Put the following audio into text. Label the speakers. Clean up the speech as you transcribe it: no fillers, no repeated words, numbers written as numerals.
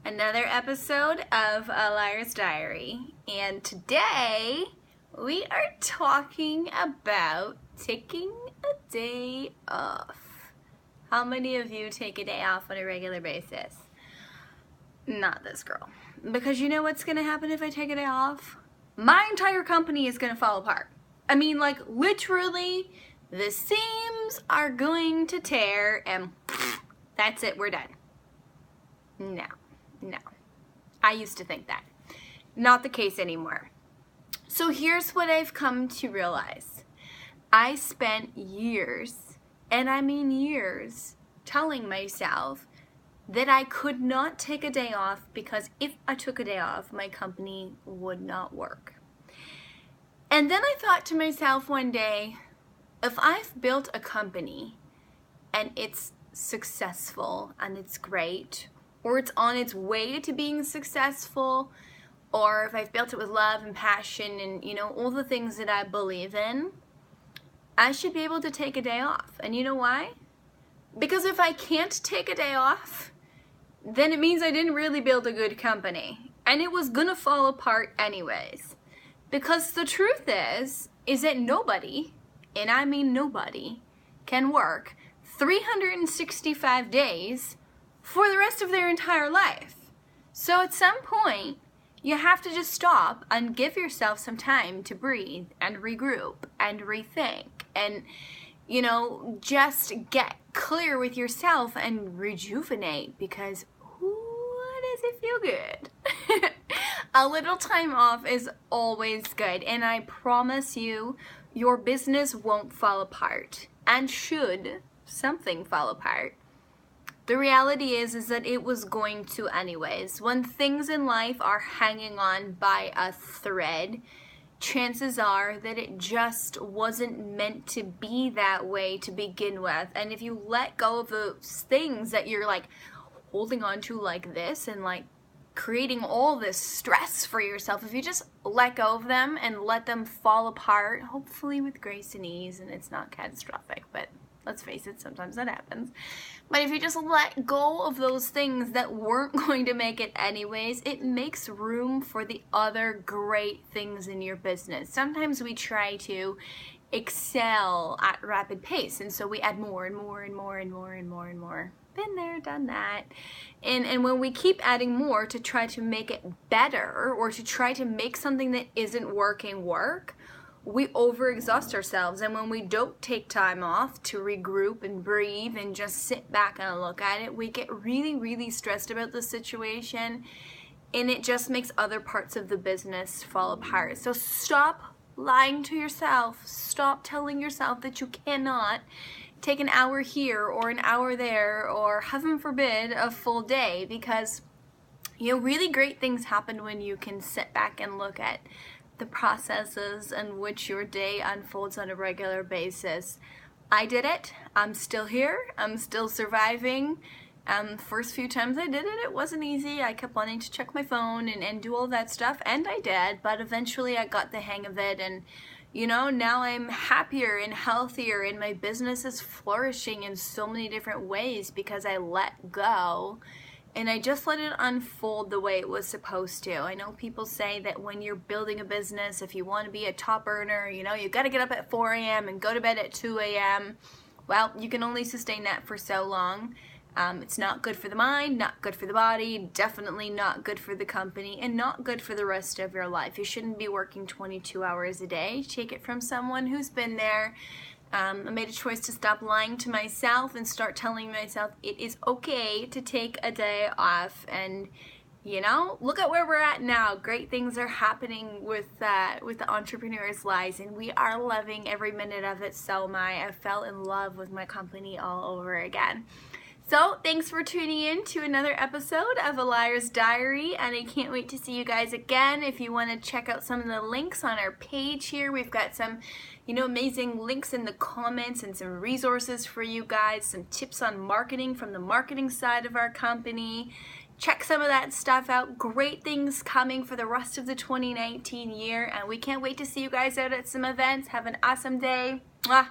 Speaker 1: Another episode of A Liar's Diary, and today we are talking about taking a day off. How many of you take a day off on a regular basis? Not this girl. Because you know what's going to happen if I take a day off? My entire company is going to fall apart. I mean, like, literally, the seams are going to tear and that's it, we're done. No. I used to think that. Not the case anymore. So here's what I've come to realize. I spent years, and I mean years, telling myself that I could not take a day off because if I took a day off, my company would not work. And then I thought to myself one day, if I've built a company and it's successful and it's great, or it's on its way to being successful, or if I've built it with love and passion and, all the things that I believe in, I should be able to take a day off. And you know why? Because if I can't take a day off, then it means I didn't really build a good company. And it was gonna fall apart anyways. Because the truth is that nobody, and I mean nobody, can work 365 days for the rest of their entire life. So at some point, you have to just stop and give yourself some time to breathe and regroup and rethink and, just get clear with yourself and rejuvenate, because does it feel good? A little time off is always good, and I promise you, your business won't fall apart. And should something fall apart, the reality is that it was going to anyways. When things in life are hanging on by a thread, chances are that it just wasn't meant to be that way to begin with. And if you let go of those things that you're like holding on to like this and like creating all this stress for yourself, if you just let go of them and let them fall apart, hopefully with grace and ease, and it's not catastrophic, but let's face it, sometimes that happens. But if you just let go of those things that weren't going to make it anyways, it makes room for the other great things in your business. Sometimes we try to excel at rapid pace, and so we add more and more and more and more and more and more. Been there, done that. And when we keep adding more to try to make it better, or to try to make something that isn't working work, we overexhaust ourselves. And when we don't take time off to regroup and breathe and just sit back and look at it, we get really, really stressed about the situation, and it just makes other parts of the business fall apart. So stop lying to yourself. Stop telling yourself that you cannot take an hour here or an hour there, or heaven forbid, a full day, because really great things happen when you can sit back and look at the processes in which your day unfolds on a regular basis. I did it. I'm still here. I'm still surviving. First few times I did it, it wasn't easy. I kept wanting to check my phone and do all that stuff, and I did, but eventually I got the hang of it, and now I'm happier and healthier, and my business is flourishing in so many different ways because I let go and I just let it unfold the way it was supposed to. I know people say that when you're building a business, if you want to be a top earner, you got to get up at 4 a.m. and go to bed at 2 a.m. Well, you can only sustain that for so long. It's not good for the mind, not good for the body, definitely not good for the company, and not good for the rest of your life. You shouldn't be working 22 hours a day. Take it from someone who's been there. I made a choice to stop lying to myself and start telling myself it is okay to take a day off. And look at where we're at now. Great things are happening with the Entrepreneur's Lives, and we are loving every minute of it. So I fell in love with my company all over again. So thanks for tuning in to another episode of A Liar's Diary, and I can't wait to see you guys again. If you want to check out some of the links on our page here, we've got some amazing links in the comments and some resources for you guys, some tips on marketing from the marketing side of our company. Check some of that stuff out. Great things coming for the rest of the 2019 year, and we can't wait to see you guys out at some events. Have an awesome day. Mwah.